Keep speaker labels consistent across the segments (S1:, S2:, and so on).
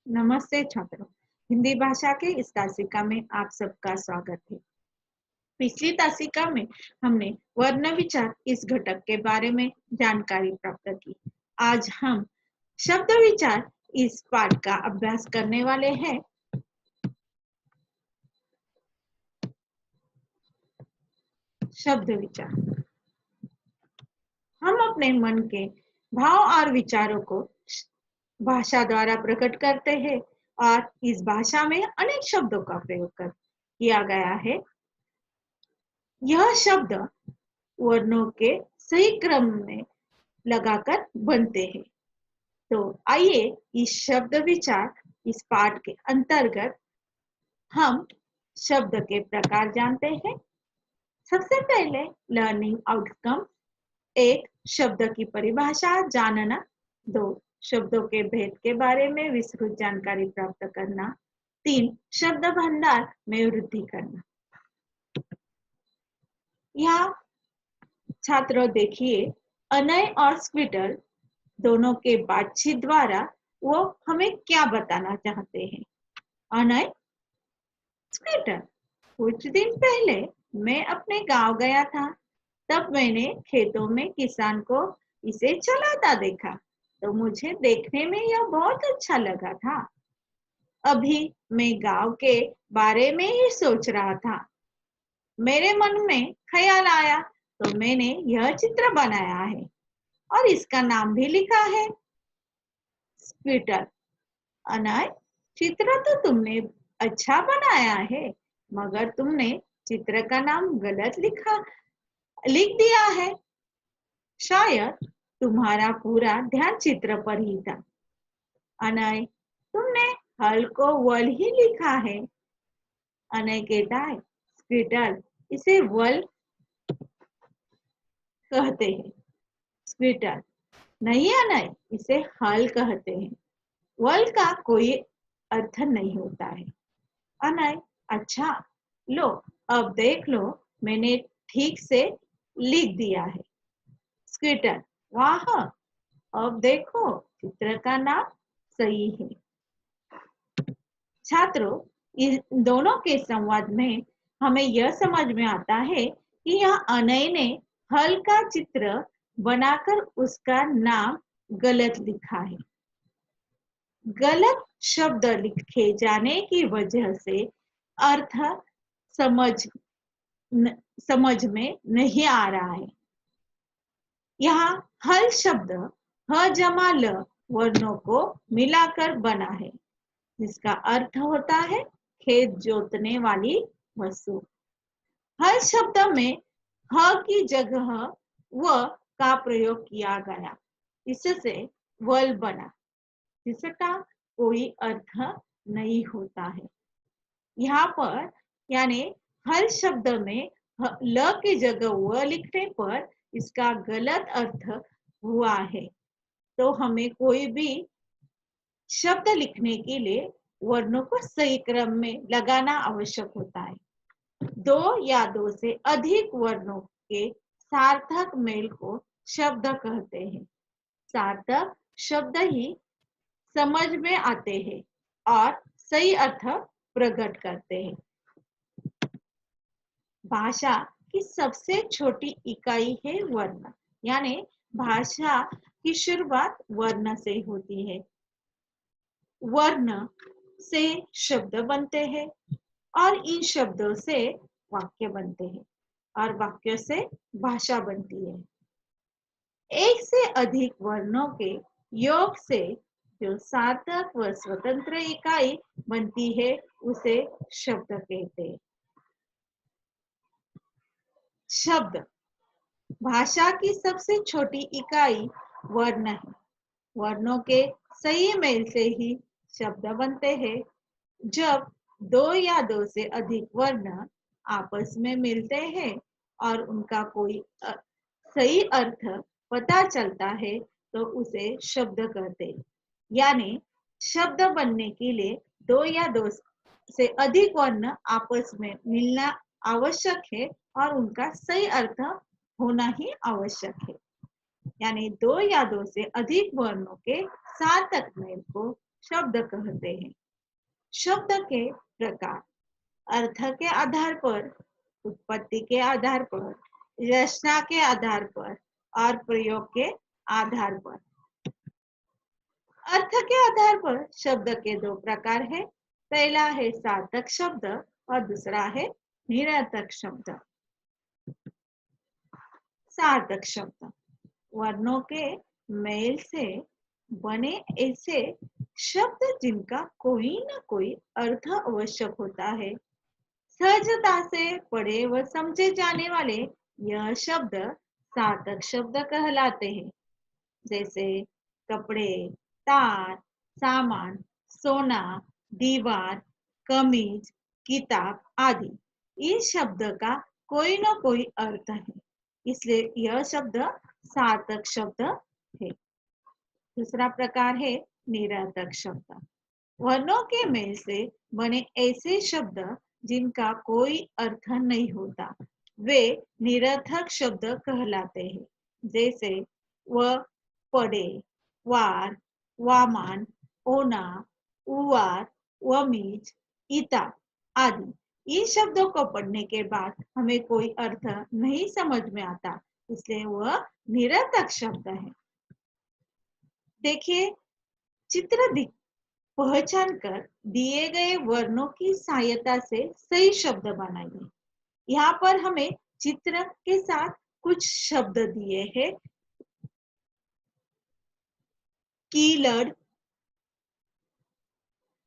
S1: नमस्ते छात्रों। हिंदी भाषा के इस तासिका में आप सबका स्वागत है। पिछली तासिका में हमने वर्ण विचार इस घटक के बारे में जानकारी प्राप्त की। आज हम शब्द विचार इस पाठ का अभ्यास करने वाले हैं। शब्द विचार। हम अपने मन के भाव और विचारों को भाषा द्वारा प्रकट करते हैं और इस भाषा में अनेक शब्दों का प्रयोग किया गया है। यह शब्द वर्णों के सही क्रम में लगाकर बनते हैं। तो आइए इस शब्द विचार इस पाठ के अंतर्गत हम शब्द के प्रकार जानते हैं। सबसे पहले लर्निंग आउटकम। 1. शब्द की परिभाषा जानना। 2. शब्दों के भेद के बारे में विस्तृत जानकारी प्राप्त करना। 3. शब्द भंडार में वृद्धि करना। यहाँ छात्रों देखिए, अनय और स्क्विटल दोनों के बातचीत द्वारा वो हमें क्या बताना चाहते हैं। अनय, स्क्विटल, कुछ दिन पहले मैं अपने गांव गया था। तब मैंने खेतों में किसान को इसे चलाता देखा, तो मुझे देखने में यह बहुत अच्छा लगा था। अभी मैं गांव के बारे में ही सोच रहा था। मेरे मन में ख्याल आया तो मैंने यह चित्र बनाया है और इसका नाम भी लिखा है, स्क्विटल। अनय, चित्र तो तुमने अच्छा बनाया है, मगर तुमने चित्र का नाम गलत लिख दिया है। शायद तुम्हारा पूरा ध्यान चित्र पर ही था। अनय, तुमने हल को वल ही लिखा है। अनय कहता है, स्क्विटल, इसे वल कहते हैं। स्क्विटल, नहीं अनय, इसे हल कहते हैं। वल का कोई अर्थ नहीं होता है। अनय, अच्छा, लो अब देख लो, मैंने ठीक से लिख दिया है। स्क्विटल, वाह, अब देखो चित्र का नाम सही है। छात्रों, इन दोनों के संवाद में हमें यह समझ में आता है कि यह अनय ने हल का चित्र बनाकर उसका नाम गलत लिखा है। गलत शब्द लिखे जाने की वजह से अर्थ समझ में नहीं आ रहा है। यहाँ हल शब्द ह जमा ल वर्णों को मिलाकर बना है, जिसका अर्थ होता है खेत जोतने वाली वस्तु। हल शब्द में ह की जगह व का प्रयोग किया गया, इससे वल बना, जिसका कोई अर्थ नहीं होता है। यहाँ पर यानी हल शब्द में ल की जगह व लिखने पर इसका गलत अर्थ हुआ है। तो हमें कोई भी शब्द लिखने के लिए वर्णों को सही क्रम में लगाना आवश्यक होता है। 2 या 2 से अधिक वर्णों के सार्थक मेल को शब्द कहते हैं। सार्थक शब्द ही समझ में आते हैं और सही अर्थ प्रकट करते हैं। भाषा की सबसे छोटी इकाई है वर्ण, यानी भाषा की शुरुआत वर्ण से होती है। वर्ण से शब्द बनते हैं और इन शब्दों से वाक्य बनते हैं और वाक्य से भाषा बनती है। एक से अधिक वर्णों के योग से जो सार्थक व स्वतंत्र इकाई बनती है उसे शब्द कहते हैं। शब्द, भाषा की सबसे छोटी इकाई वर्ण है। वर्णों के सही मेल से ही शब्द बनते हैं। जब 2 या 2 से अधिक वर्ण आपस में मिलते हैं और उनका कोई सही अर्थ पता चलता है तो उसे शब्द कहते हैं। यानी शब्द बनने के लिए 2 या 2 से अधिक वर्ण आपस में मिलना आवश्यक है और उनका सही अर्थ होना ही आवश्यक है। यानी 2 या 2 से अधिक वर्णों के सार्थक मेल को शब्द कहते हैं। शब्द के प्रकार अर्थ के आधार पर, उत्पत्ति के आधार पर, रचना के आधार पर और प्रयोग के आधार पर। अर्थ के आधार पर शब्द के दो प्रकार है। पहला है सार्थक शब्द और दूसरा है निरर्थक शब्द। सार्थक शब्द वर्णों के मेल से बने ऐसे शब्द जिनका कोई न कोई अर्थ आवश्यक होता है। सहजता से पढ़े व समझे जाने वाले यह शब्द सार्थक शब्द कहलाते हैं। जैसे कपड़े, तार, सामान, सोना, दीवार, कमीज, किताब आदि। इस शब्द का कोई न कोई अर्थ है, इसलिए यह शब्द सार्थक शब्द है। दूसरा प्रकार है निरर्थक शब्द। वर्णों के मेल से बने ऐसे शब्द जिनका कोई अर्थ नहीं होता, वे निरर्थक शब्द कहलाते हैं। जैसे व, पड़े, वार, वामान, ओना, उवार, वमीज, इता आदि। इन शब्दों को पढ़ने के बाद हमें कोई अर्थ नहीं समझ में आता, इसलिए वह निरर्थक शब्द है। देखिए, चित्र पहचान कर दिए गए वर्णों की सहायता से सही शब्द बनाइए। यहाँ पर हमें चित्र के साथ कुछ शब्द दिए हैं। कीलड़,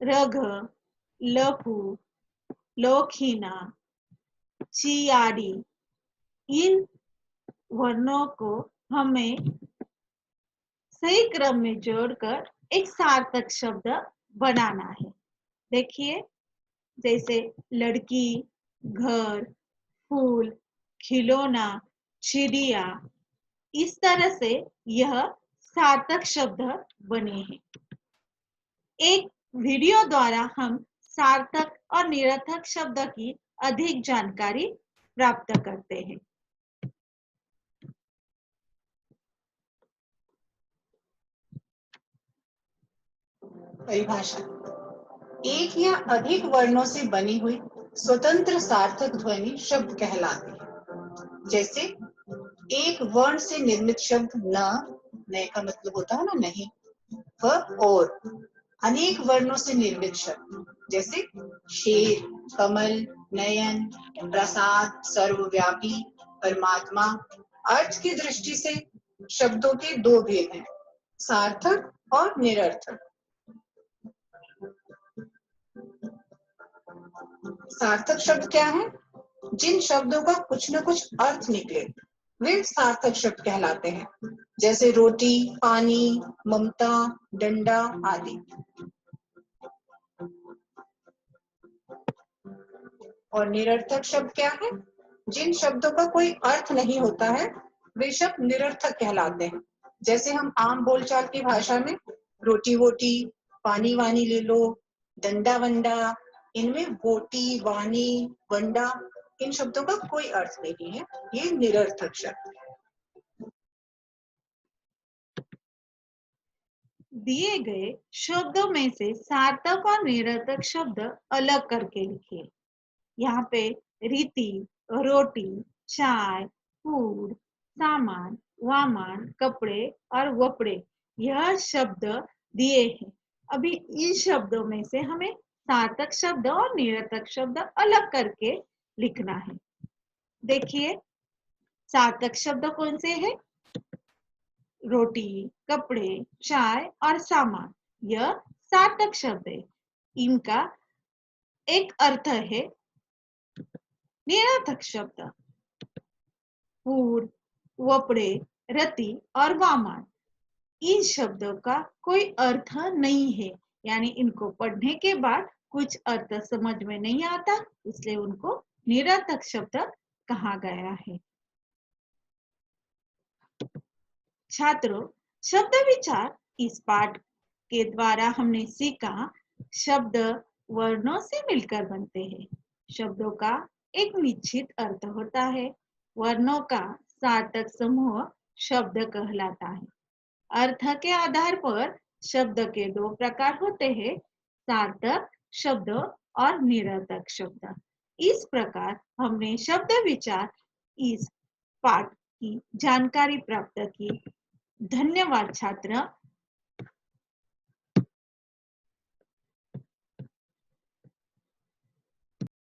S1: रघ, लघु, लोखीना, चियाड़ी। इन वर्णों को हमें सही क्रम में जोड़कर एक सार्थक शब्द बनाना है। देखिए, जैसे लड़की, घर, फूल, खिलौना, चिड़िया। इस तरह से यह सार्थक शब्द बने हैं। एक वीडियो द्वारा हम सार्थक और निरर्थक शब्द की अधिक जानकारी प्राप्त करते हैं।
S2: परिभाषा: एक या अधिक वर्णों से बनी हुई स्वतंत्र सार्थक ध्वनि शब्द कहलाती है। जैसे एक वर्ण से निर्मित शब्द न का मतलब होता है ना नहीं, और अनेक वर्णों से निर्मित शब्द जैसे शेर, कमल, नयन, प्रसाद, सर्वव्यापी, परमात्मा। अर्थ की दृष्टि से शब्दों के दो भेद हैं, सार्थक और निरर्थक। सार्थक शब्द क्या है? जिन शब्दों का कुछ न कुछ अर्थ निकले वे सार्थक शब्द कहलाते हैं। जैसे रोटी, पानी, ममता, डंडा आदि। और निरर्थक शब्द क्या है? जिन शब्दों का कोई अर्थ नहीं होता है वे शब्द निरर्थक कहलाते हैं। जैसे हम आम बोलचाल की भाषा में रोटी वोटी, पानी वानी ले लो, डंडा वंडा, इनमें वोटी, वानी, वंडा इन शब्दों का कोई अर्थ नहीं है, ये निरर्थक शब्द है।
S1: दिए गए शब्दों में से सार्थक और निरर्थक शब्द अलग करके लिखिए। यहाँ पे रीति, रोटी, चाय, फूड, सामान, वामान, कपड़े और वपड़े यह शब्द दिए हैं। अभी इन शब्दों में से हमें सार्थक शब्द और निरर्थक शब्द अलग करके लिखना है। देखिए, सार्थक शब्द कौन से हैं? रोटी, कपड़े, चाय और सामान, यह सार्थक शब्द है। इनका एक अर्थ है निरर्थक शब्द फूड, वपड़े, रति और वामान। इन शब्दों का कोई अर्थ नहीं है, यानी इनको पढ़ने के बाद कुछ अर्थ समझ में नहीं आता, इसलिए उनको निरर्थक शब्द कहा गया है। छात्रों, शब्द विचार इस पाठ के द्वारा हमने सीखा शब्द वर्णों से मिलकर बनते हैं। शब्दों का एक निश्चित अर्थ होता है। वर्णों का सार्थक समूह शब्द कहलाता है। अर्थ के आधार पर शब्द के दो प्रकार होते हैं, सार्थक शब्द और निरर्थक शब्द। इस प्रकार हमने शब्द विचार इस पाठ की जानकारी प्राप्त की। धन्यवाद छात्र।